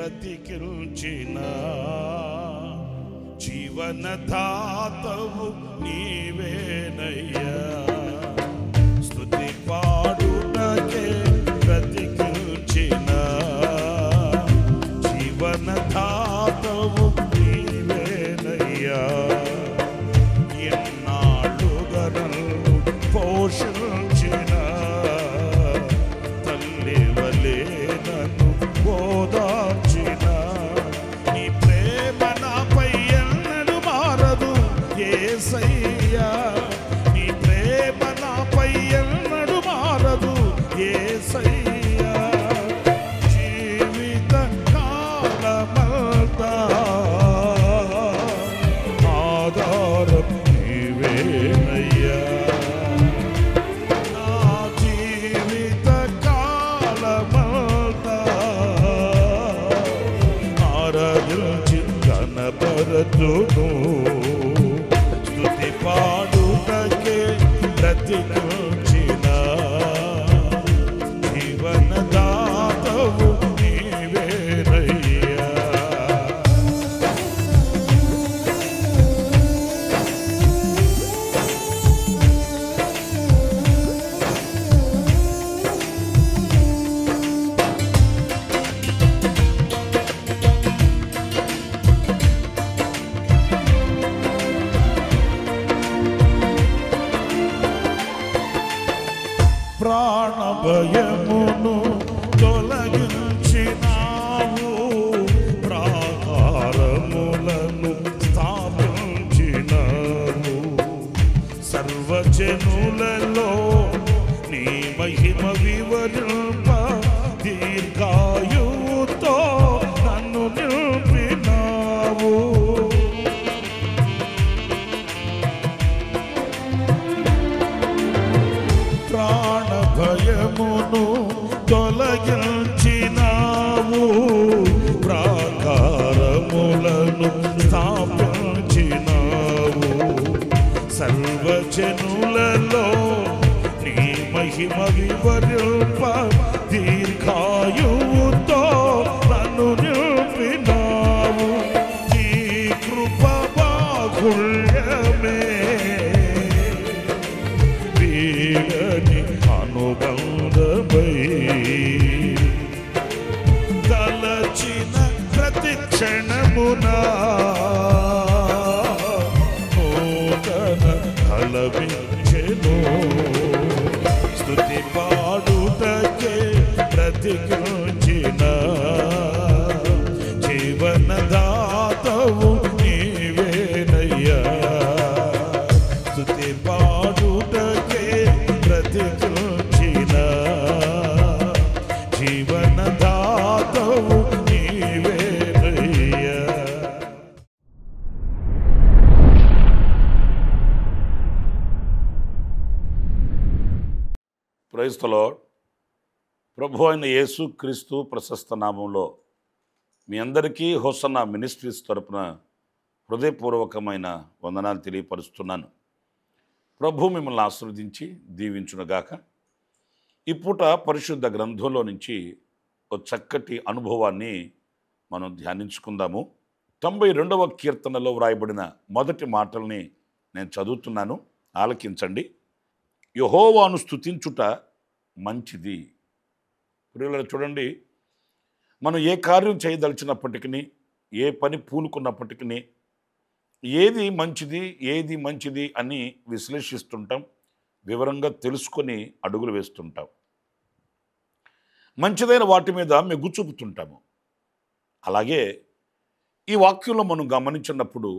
బ్రతికించిన జీవనదాతవు నీవేనయ్యా. స్తుతి పాడుటకే బ్రతికించిన జీవనదాతవు నీవేనయ్యా. ఎన్నాళ్ళుగా నన్ను పోషించిన తల్లి వలె నన్ను ఓదార్చిన నీ ప్రేమ నాపై ఎన్నడూ మారదు యేసయ్యా. నీ ప్రేమ నాపై ఎన్నడూ మారదు యేసయ్యా. జీవిత కాలమంతా ఆధారం నీవేనయ్యా. నా జీవిత కాలమంతా ఆరాధించి కనపరచును. స్తుతి పాడుటకే బ్రతికించిన జీవనదాతవు నీవేనయ్యా. ప్రాణభయమును తొలగించినావు, ప్రాకారములను స్థాపించినావు. సర్వజనులలో నీ మహిమ వివరింప దీర్ఘాయువుతో నన్ను నింపినావు. ప్రాణభయమును తొలగించినావు, ప్రాకారములను స్థాపించినావు. సర్వజనులలో నీ మహిమ వివరింప దీర్ఘాయువుతో నన్ను నింపినావు. నీ కృప బాహుళ్యమే వీడని అనుబంధమై తలచిన ప్రతి క్షణమునా నూతన కలవించెను. స్తుతి పాడుటకే బ్రతికించిన జీవనదాతవు నీవేనయ్యా. స్తుతి పాడుటకే బ్రతికించిన జీవనదాతవు నీవేనయ్యా. Praise the lord. ప్రభు అయిన యేసు క్రీస్తు ప్రశస్త నామంలో మీ అందరికీ హోసన్నా మినిస్ట్రీస్ తరపున హృదయపూర్వకమైన వందనాలు తెలియపరుస్తున్నాను. ప్రభు మిమ్మల్ని ఆశీర్వదించి దీవించునుగాక. ఈ పూట పరిశుద్ధ గ్రంథంలో నుంచి ఒక చక్కటి అనుభవాన్ని మనం ధ్యానించుకుందాము. 92వ కీర్తనలో వ్రాయబడిన మొదటి మాటల్ని నేను చదువుతున్నాను, ఆలకించండి. యెహోవాను స్తుతించుట మంచిది. ప్రియులారా, చూడండి, మనం ఏ కార్యం చేయదలిచినప్పటికీ, ఏ పని పూనుకున్నప్పటికీ ఏది మంచిది అని విశ్లేషిస్తుంటాం, వివరంగా తెలుసుకొని అడుగులు వేస్తుంటాం. మంచిదైన వాటి మీద మెగ్గు చూపుతుంటాము. అలాగే ఈ వాక్యంలో మనం గమనించినప్పుడు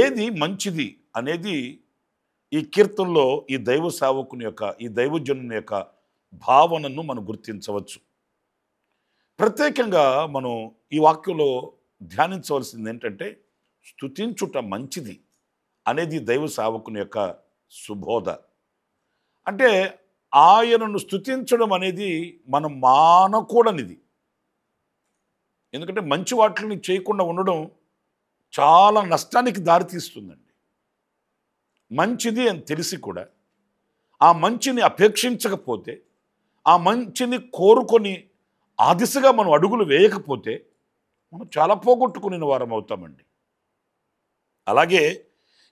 ఏది మంచిది అనేది ఈ కీర్తనలో ఈ దైవ సేవకుని యొక్క, ఈ దైవజనుని యొక్క భావనను మనం గుర్తించవచ్చు. ప్రత్యేకంగా మనం ఈ వాక్యంలో ధ్యానించవలసింది ఏంటంటే, స్తుతించుట మంచిది అనేది దైవ సేవకుని యొక్క సుబోధ. అంటే ఆయనను స్తుతించడం అనేది మనం మానకూడనిది. ఎందుకంటే మంచి వాటిని చేయకుండా ఉండడం చాలా నష్టానికి దారితీస్తుందండి. మంచిది అని తెలిసి కూడా ఆ మంచిని అపేక్షించకపోతే, ఆ మంచిని కోరుకొని ఆ దిశగా మనం అడుగులు వేయకపోతే మనం చాలా పోగొట్టుకునే వారం అవుతామండి. అలాగే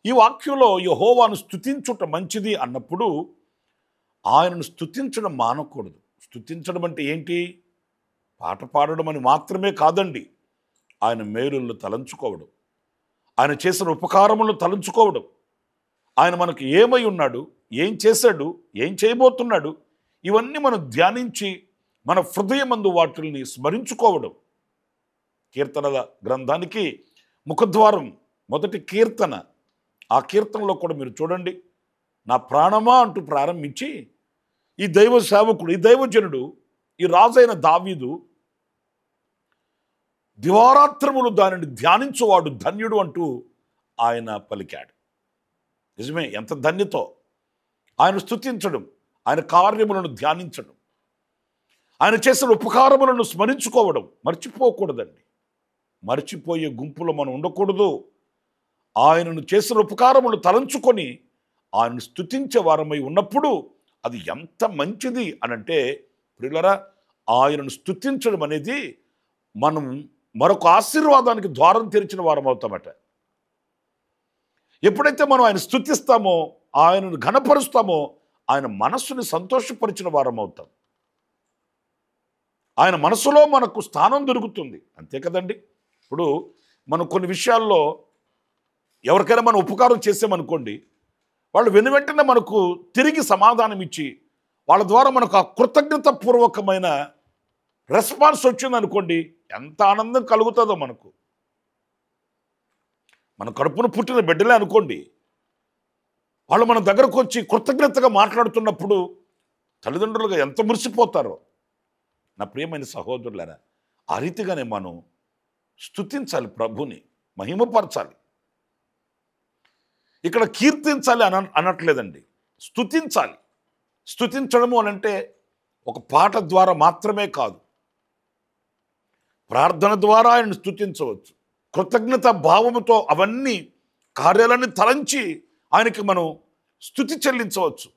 ఈ వాక్యంలో యెహోవాను స్తుతించుట మంచిది అన్నప్పుడు ఆయనను స్తుతించడం మానకూడదు. స్తుతించడం అంటే ఏంటి? పాట పాడడం అని మాత్రమే కాదండి. ఆయన మేలులను తలంచుకోవడం, ఆయన చేసిన ఉపకారములను తలంచుకోవడం, ఆయన మనకు ఏమై ఉన్నాడు, ఏం చేశాడు, ఏం చేయబోతున్నాడు, ఇవన్నీ మనం ధ్యానించి మన హృదయమందు వాటిని స్మరించుకోవడం. కీర్తనల గ్రంథానికి ముఖద్వారం మొదటి కీర్తన. ఆ కీర్తనలో కూడా మీరు చూడండి, నా ప్రాణమా అంటూ ప్రారంభించి ఈ దైవ సేవకుడు, ఈ దైవజనుడు, ఈ రాజైన దావీదు దివారాత్రములు దానిని ధ్యానించువాడు ధన్యుడు అంటూ ఆయన పలికాడు. నిజమే, ఎంత ధన్యతో ఆయన స్తుతించడం, ఆయన కార్యములను ధ్యానించడం, ఆయన చేసిన ఉపకారములను స్మరించుకోవడం మర్చిపోకూడదండి. మర్చిపోయే గుంపులో మనం ఉండకూడదు. ఆయనను చేసిన ఉపకారములు తలంచుకొని ఆయనను స్తుతించే వారమై ఉన్నప్పుడు అది ఎంత మంచిది అనంటే, ప్రియులరా, ఆయనను స్తుతించడం అనేది మనం మరొక ఆశీర్వాదానికి ద్వారం తెరిచిన వారం అవుతామట. ఎప్పుడైతే మనం ఆయన స్తుతిస్తామో, ఆయనను ఘనపరుస్తామో, ఆయన మనస్సుని సంతోషపరిచిన వారం అవుతాం. ఆయన మనసులో మనకు స్థానం దొరుకుతుంది. అంతే కదండి. ఇప్పుడు మనం కొన్ని విషయాల్లో ఎవరికైనా మనం ఉపకారం చేసామనుకోండి, వాళ్ళు వెనువెంటనే మనకు తిరిగి సమాధానం ఇచ్చి వాళ్ళ ద్వారా మనకు ఆ కృతజ్ఞతాపూర్వకమైన రెస్పాన్స్ వచ్చిందనుకోండి, ఎంత ఆనందం కలుగుతుందో మనకు. మన కడుపున పుట్టిన బిడ్డలే అనుకోండి, వాళ్ళు మన దగ్గరకు వచ్చి కృతజ్ఞతగా మాట్లాడుతున్నప్పుడు తల్లిదండ్రులుగా ఎంత మురిసిపోతారో. నా ప్రియమైన సహోదరులారా, ఆ రీతిగానే మనం స్తుతించాలి, ప్రభుని మహిమపరచాలి. ఇక్కడ కీర్తించాలి అనట్లేదండి, స్తుతించాలి. స్తుతించడము అనంటే ఒక పాట ద్వారా మాత్రమే కాదు, ప్రార్థన ద్వారా ఆయనను స్తుతించవచ్చు. కృతజ్ఞత భావముతో అవన్నీ కార్యాలన్నీ తలంచి ఆయనకి మనం స్తుతి చెల్లించవచ్చు.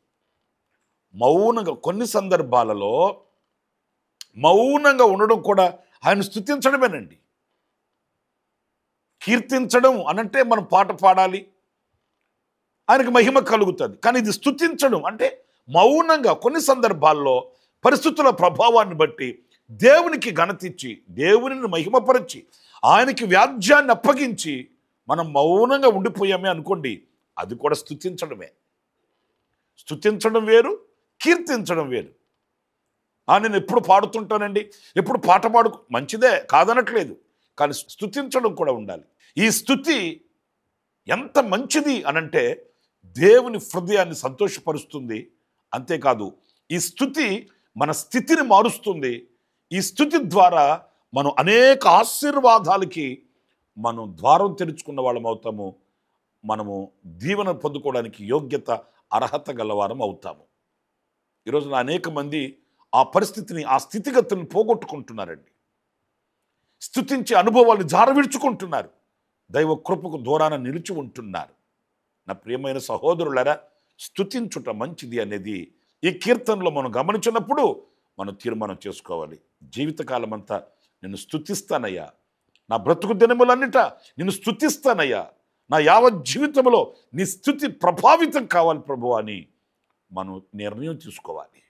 మౌనంగా కొన్ని సందర్భాలలో మౌనంగా ఉండడం కూడా ఆయన స్తుతించడమేనండి. కీర్తించడం అనంటే మనం పాట పాడాలి, ఆయనకు మహిమ కలుగుతుంది. కానీ ఇది స్తుతించడం అంటే మౌనంగా కొన్ని సందర్భాల్లో పరిస్థితుల ప్రభావాన్ని బట్టి దేవునికి ఘనతిచ్చి, దేవునిని మహిమపరిచి, ఆయనకి వ్యాజ్యాన్ని అప్పగించి మనం మౌనంగా ఉండిపోయామే అనుకోండి, అది కూడా స్తుతించడమే. స్తుతించడం వేరు, కీర్తించడం వేరు. నేను ఎప్పుడు పాడుతుంటానండి, ఎప్పుడు పాట మంచిదే కాదనట్లేదు, కానీ స్తుతించడం కూడా ఉండాలి. ఈ స్తుతి ఎంత మంచిది అనంటే దేవుని హృదయాన్ని సంతోషపరుస్తుంది. అంతేకాదు, ఈ స్తుతి మన స్థితిని మారుస్తుంది. ఈ స్తుతి ద్వారా మనం అనేక ఆశీర్వాదాలకి మనం ద్వారం తెరుచుకున్న వాళ్ళం అవుతాము. మనము దీవెన పొందుకోవడానికి యోగ్యత, అర్హత గలవారం అవుతాము. ఈరోజున అనేక మంది ఆ పరిస్థితిని, ఆ స్థితిగతులను పోగొట్టుకుంటున్నారండి. స్తుతించే అనుభవాన్ని జారవిడ్చుకుంటున్నారు, దైవ కృపకు దూరాన నిలిచి ఉంటున్నారు. నా ప్రియమైన సహోదరులారా, స్తుతించుట మంచిది అనేది ఈ కీర్తనలో మనం గమనించినప్పుడు మనం తీర్మానం చేసుకోవాలి. జీవితకాలం అంతా నిన్ను స్తుతిస్తానయ్యా, నా బ్రతుకు దినములన్నిట నిన్ను స్తుతిస్తానయ్యా, నా యావత్ జీవితంలో నీ స్తుతి ప్రభావితం కావాలి ప్రభు అని మనం నిర్ణయం తీసుకోవాలి.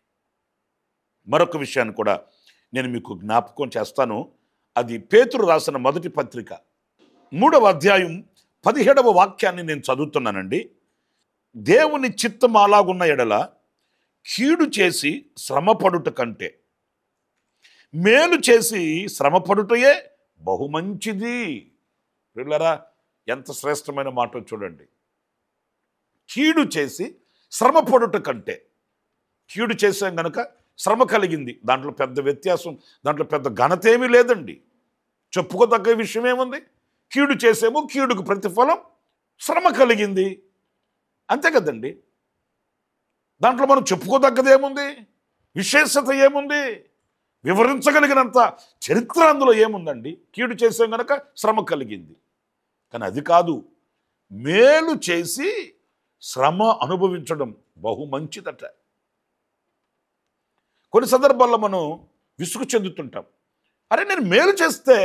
మరొక విషయాన్ని కూడా నేను మీకు జ్ఞాపకం చేస్తాను. అది పేతురు రాసిన మొదటి పత్రిక 3వ అధ్యాయం 17వ వాక్యాన్ని నేను చదువుతున్నానండి. దేవుని చిత్తం అలాగున్న ఎడల కీడు చేసి శ్రమపడుట కంటే మేలు చేసి శ్రమపడుటయే బహుమంచిది. పిల్లరా, ఎంత శ్రేష్టమైన మాట చూడండి. కీడు చేసి శ్రమపడుట కంటే, కీడు చేసాం గనక శ్రమ కలిగింది, దాంట్లో పెద్ద వ్యత్యాసం, దాంట్లో పెద్ద ఘనత ఏమీ లేదండి. చెప్పుకోదగ్గ విషయం ఏముంది? కీడు చేసేమో, కీడుకు ప్రతిఫలం శ్రమ కలిగింది, అంతే కదండి. దాంట్లో మనం చెప్పుకోదగ్గది ఏముంది? విశేషత ఏముంది? వివరించగలిగినంత చరిత్ర అందులో ఏముందండి? కీడు చేసాం గనక శ్రమ కలిగింది. కానీ అది కాదు, మేలు చేసి శ్రమ అనుభవించడం బహు మంచిదట. కొన్ని సందర్భాల్లో మనం విసుగు చెందుతుంటాం. అరే నేను మేలు చేస్తే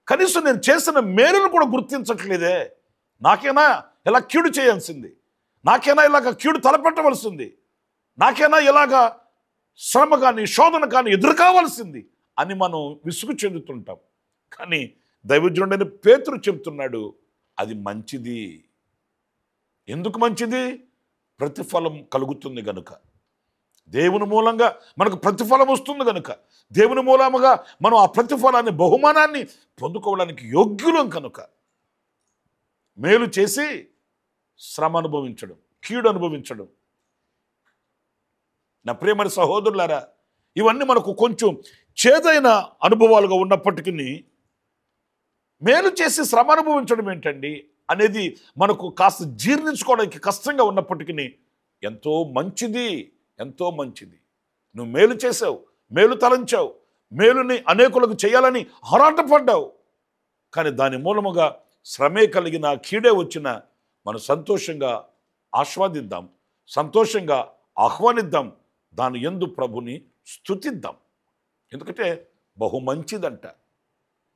కనీసం నేను చేసిన మేలును కూడా గుర్తించట్లేదే, నాకేనా ఇలా కీడు చేయాల్సింది, నాకేనా ఇలాగ కీడు తలపెట్టవలసింది, నాకేనా ఇలాగా శ్రమ కానీ శోధన కానీ ఎదురు కావాల్సింది అని మనం విసుగు చెందుతుంటాం. కానీ దైవజనుడైన పేతురు చెప్తున్నాడు, అది మంచిది. ఎందుకు మంచిది? ప్రతిఫలం కలుగుతుంది గనుక, దేవుని మూలంగా మనకు ప్రతిఫలం వస్తుంది కనుక, దేవుని మూలముగా మనం ఆ ప్రతిఫలాన్ని బహుమానాన్ని పొందుకోవడానికి యోగ్యులం కనుక మేలు చేసి శ్రమ అనుభవించడం, కీడు అనుభవించడం. నా ప్రియమైన సహోదరులారా, ఇవన్నీ మనకు కొంచెం చేదైన అనుభవాలుగా ఉన్నప్పటికీ మేలు చేసి శ్రమ అనుభవించడం ఏంటండి అనేది మనకు కాస్త జీర్ణించుకోవడానికి కష్టంగా ఉన్నప్పటికీ ఎంతో మంచిది, ఎంతో మంచిది. నువ్వు మేలు చేసావు, మేలు తలంచావు, మేలుని అనేకులకు చేయాలని ఆరాటపడ్డావు. కానీ దాని మూలముగా శ్రమే కలిగిన, కీడే వచ్చిన మనం సంతోషంగా ఆస్వాదిద్దాం, సంతోషంగా ఆహ్వానిద్దాం, దాని యందు ప్రభుని స్తుతిద్దాం. ఎందుకంటే బహు మంచిదంట.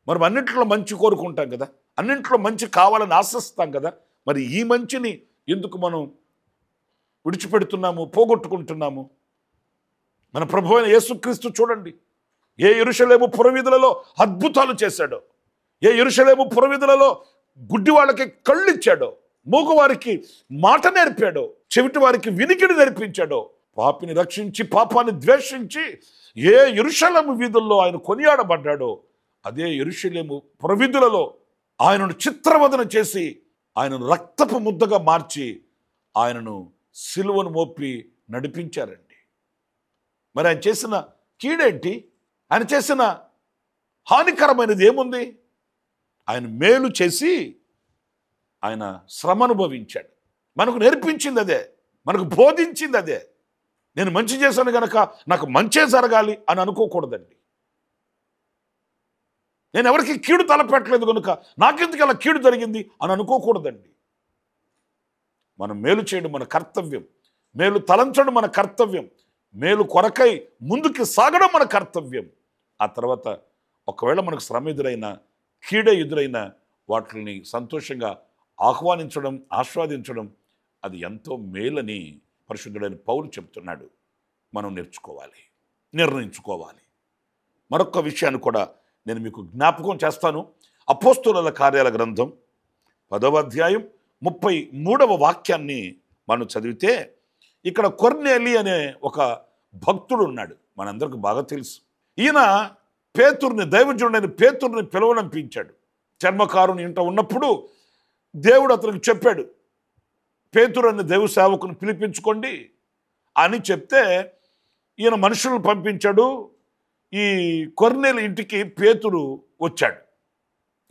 మరి అన్నింటిలో మంచి కోరుకుంటాం కదా, అన్నింటిలో మంచి కావాలని ఆశిస్తాం కదా. మరి ఈ మంచిని ఎందుకు మనం విడిచిపెడుతున్నాము, పోగొట్టుకుంటున్నాము? మన ప్రభు అయిన యేసుక్రీస్తు చూడండి, ఏ యెరూషలేము పురవీధులలో అద్భుతాలు చేశాడో, ఏ యెరూషలేము పురవీధులలో గుడ్డి వాళ్ళకి కళ్ళు ఇచ్చాడో, మూగవారికి మాట నేర్పాడో, చెవిటి వారికి వినికిడి నేర్పించాడో, పాపిని రక్షించి పాపాన్ని ద్వేషించి ఏ యెరూషలేము వీధుల్లో ఆయన కొనియాడబడ్డాడో, అదే యెరూషలేము పురవీధులలో ఆయనను చిత్రవదన చేసి ఆయనను రక్తపు ముద్దగా మార్చి ఆయనను సిలువను మోపి నడిపించారండి. మరి ఆయన చేసిన కీడేంటి? ఆయన చేసిన హానికరమైనది ఏముంది? ఆయన మేలు చేసి ఆయన శ్రమ అనుభవించాడు. మనకు నేర్పించింది అదే, మనకు బోధించింది అదే. నేను మంచి చేశాను కనుక నాకు మంచే జరగాలి అని అనుకోకూడదండి. నేను ఎవరికి కీడు తలపెట్టలేదు కనుక నాకెందుకు అలా కీడు జరిగింది అని అనుకోకూడదండి. మనం మేలు చేయడం మన కర్తవ్యం, మేలు తలంచడం మన కర్తవ్యం, మేలు కొరకై ముందుకు సాగడం మన కర్తవ్యం. ఆ తర్వాత ఒకవేళ మనకు శ్రమ ఎదురైనా, కీడ ఎదురైనా వాటిని సంతోషంగా ఆహ్వానించడం, ఆస్వాదించడం అది ఎంతో మేలని పరిశుద్ధుడైన పౌలు చెప్తున్నాడు. మనం నేర్చుకోవాలి, నిర్ణయించుకోవాలి. మరొక విషయాన్ని కూడా నేను మీకు జ్ఞాపకం చేస్తాను. అపోస్తలుల కార్యాల గ్రంథం 10వ అధ్యాయం 33వ వాక్యాన్ని మనం చదివితే, ఇక్కడ కొర్నేలి అనే ఒక భక్తుడు ఉన్నాడు, మనందరికి బాగా తెలుసు. ఈయన పేతురుని, దైవజనుడైన పేతురుని పిలువనంపించాడు. చర్మకారుని ఇంట ఉన్నప్పుడు దేవుడు అతనికి చెప్పాడు, పేతురు అనే దైవ సేవకుని పిలిపించుకోండి అని చెప్తే ఈయన మనుషులను పంపించాడు. ఈ కొర్నేలి ఇంటికి పేతురు వచ్చాడు.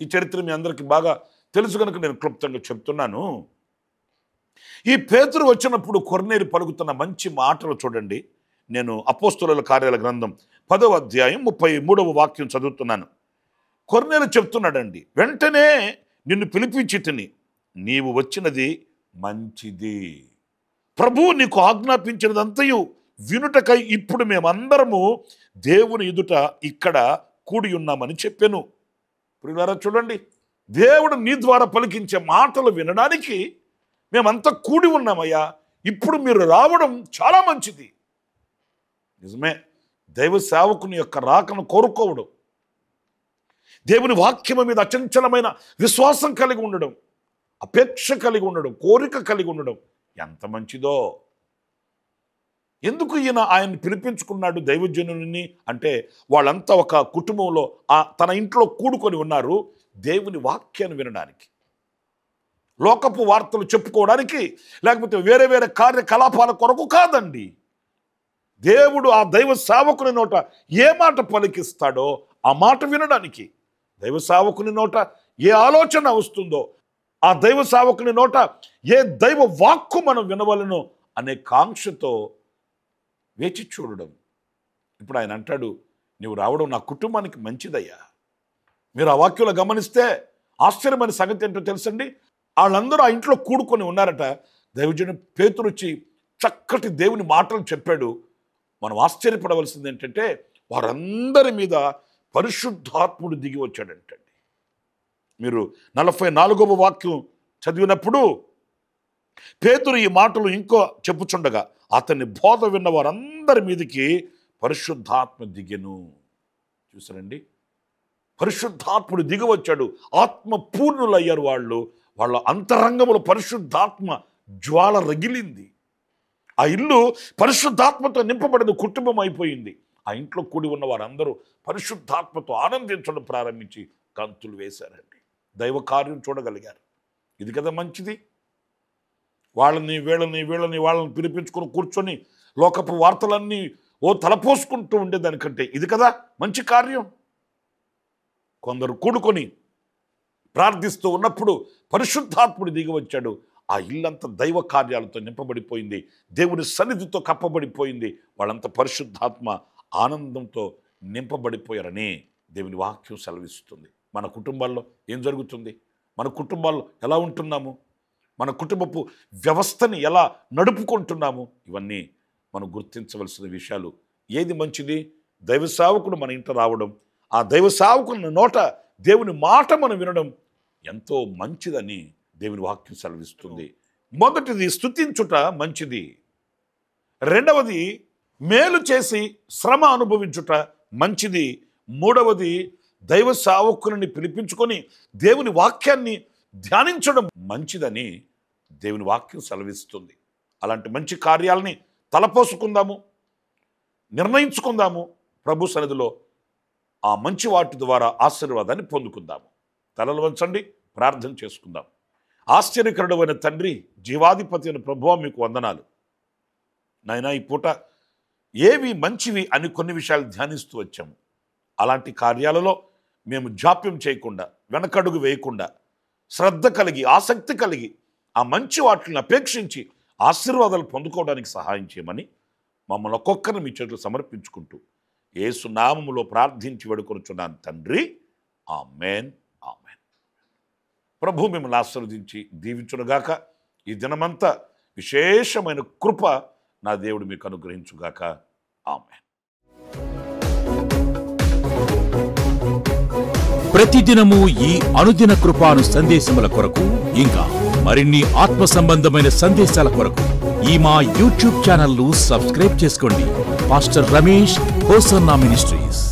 ఈ చరిత్ర మీ అందరికీ బాగా తెలుసు కనుక నేను క్లుప్తంగా చెప్తున్నాను. ఈ పేతురు వచ్చినప్పుడు కొర్నేలి పలుకుతున్న మంచి మాటలు చూడండి. నేను అపోస్తలుల కార్యాల గ్రంథం 10వ అధ్యాయం 33వ వాక్యం చదువుతున్నాను. కొర్నేలి చెప్తున్నాడండి, వెంటనే నిన్ను పిలిపించితిని, నీవు వచ్చినది మంచిది. ప్రభువు నీకు ఆజ్ఞాపించినదంతయు వినుటకై ఇప్పుడు మేమందరము దేవుని ఎదుట ఇక్కడ కూడి ఉన్నామని చెప్పాను. ప్రియులారా చూడండి, దేవుడు నీ ద్వారా పలికించే మాటలు వినడానికి మేమంతా కూడి ఉన్నామయ్యా, ఇప్పుడు మీరు రావడం చాలా మంచిది. నిజమే, దైవ సేవకుని యొక్క రాకను కోరుకోవడం, దేవుని వాక్యము మీద అచంచలమైన విశ్వాసం కలిగి ఉండడం, అపేక్ష కలిగి ఉండడం, కోరిక కలిగి ఉండడం ఎంత మంచిదో. ఎందుకు ఈయన ఆయన్ని పిలిపించుకున్నాడు దైవజనుని అంటే, వాళ్ళంతా ఒక కుటుంబంలో తన ఇంట్లో కూడుకొని ఉన్నారు దేవుని వాక్యాన్ని వినడానికి, లోకపు వార్తలు చెప్పుకోవడానికి, లేకపోతే వేరే వేరే కార్యకలాపాల కొరకు కాదండి. దేవుడు ఆ దైవ సేవకుని నోట ఏ మాట పలికిస్తాడో ఆ మాట వినడానికి, దైవ సేవకుని నోట ఏ ఆలోచన వస్తుందో ఆ దైవ సేవకుని నోట ఏ దైవ వాక్కు మనం వినవలను అనే కాంక్షతో వేచి చూడడం. ఇప్పుడు ఆయన అంటాడు, నువ్వు రావడం నా కుటుంబానికి మంచిదయ్యా. మీరు ఆ వాక్యంలో గమనిస్తే ఆశ్చర్యమైన సంగతి ఏంటో తెలుసండి, వాళ్ళందరూ ఆ ఇంట్లో కూడుకొని ఉన్నారట. దైవజనుడు పేతురు వచ్చి చక్కటి దేవుని మాటలు చెప్పాడు. మనం ఆశ్చర్యపడవలసింది ఏంటంటే, వారందరి మీద పరిశుద్ధాత్ముడు దిగి వచ్చాడంటండి. మీరు 44వ వాక్యం చదివినప్పుడు పేతురు ఈ మాటలు ఇంకో చెప్పుచుండగా అతన్ని బోధ విన్న వారందరి మీదకి పరిశుద్ధాత్మ దిగెను. చూసారండి, పరిశుద్ధాత్ముడు దిగి వచ్చాడు. ఆత్మ పూర్ణులయ్యారు వాళ్ళు. వాళ్ళ అంతరంగములో పరిశుద్ధాత్మ జ్వాల రగిలింది. ఆ ఇల్లు పరిశుద్ధాత్మతో నింపబడిన కుటుంబం అయిపోయింది. ఆ ఇంట్లో కూడి ఉన్న వారందరూ పరిశుద్ధాత్మతో ఆనందించడం ప్రారంభించి గంతులు వేశారండి. దైవ కార్యం చూడగలిగారు. ఇది కదా మంచిది. వాళ్ళని వాళ్ళని పిలిపించుకొని కూర్చొని లోకపు వార్తలన్నీ తలపోసుకుంటూ ఉండేదానికంటే ఇది కదా మంచి కార్యం. కొందరు కూడుకొని ప్రార్థిస్తూ ఉన్నప్పుడు పరిశుద్ధాత్ముడు దిగి వచ్చాడు. ఆ ఇల్లంతా దైవ కార్యాలతో నింపబడిపోయింది. దేవుని సన్నిధితో కప్పబడిపోయింది. వాళ్ళంతా పరిశుద్ధాత్మ ఆనందంతో నింపబడిపోయారని దేవుని వాక్యం సెలవిస్తుంది. మన కుటుంబాల్లో ఏం జరుగుతుంది? మన కుటుంబాల్లో ఎలా ఉంటున్నాము? మన కుటుంబపు వ్యవస్థని ఎలా నడుపుకుంటున్నాము? ఇవన్నీ మనం గుర్తించవలసిన విషయాలు. ఏది మంచిది? దైవ సేవకుడు మన ఇంట రావడం, ఆ దైవ సేవకుని నోట దేవుని మాట మనం వినడం ఎంతో మంచిదని దేవుని వాక్యం సెలవిస్తుంది. మొదటిది స్తుతించుట మంచిది. రెండవది మేలు చేసి శ్రమ అనుభవించుట మంచిది. మూడవది దైవ సేవకుని పిలిపించుకొని దేవుని వాక్యాన్ని ధ్యానించడం మంచిదని దేవుని వాక్యం సెలవిస్తుంది. అలాంటి మంచి కార్యాలని తలపోసుకుందాము, నిర్ణయించుకుందాము. ప్రభు సన్నిధిలో ఆ మంచి వాటి ద్వారా ఆశీర్వాదాన్ని పొందుకుందాము. తలలు వంచండి, ప్రార్థన చేసుకుందాం. ఆశ్చర్యకరుడైన తండ్రి, జీవాధిపతి అయిన ప్రభువా, మీకు వందనాలు నాయనా. ఈ పూట ఏవి మంచివి అని కొన్ని విషయాలు ధ్యానిస్తూ వచ్చాము. అలాంటి కార్యాలలో మేము జాప్యం చేయకుండా, వెనకడుగు వేయకుండా, శ్రద్ధ కలిగి, ఆసక్తి కలిగి ఆ మంచి వాటిని అపేక్షించి ఆశీర్వాదాలు పొందుకోవడానికి సహాయం చేయమని మమ్మల్ని ఒక్కొక్కరిని మీ చేతులు సమర్పించుకుంటూ యేసు నామములో ప్రార్థించి వేడుకొనుచున్నాను తండ్రి. ఆమేన్, ఆమేన్. ప్రభు మిమ్మల్ని ఆశీర్వదించి దీవించునుగాక. ఈ దినమంతా విశేషమైన కృప నా దేవుడు మీకు అనుగ్రహించుగాక. ఆమేన్. ప్రతిదినము ఈ అనుదిన కృపాను సందేశముల కొరకు, ఇంకా మరిన్ని ఆత్మ సంబంధమైన సందేశాల కొరకు ఈ మా యూట్యూబ్ ఛానల్ ను సబ్స్క్రైబ్ చేసుకోండి. Pastor Ramesh hosanna ministries.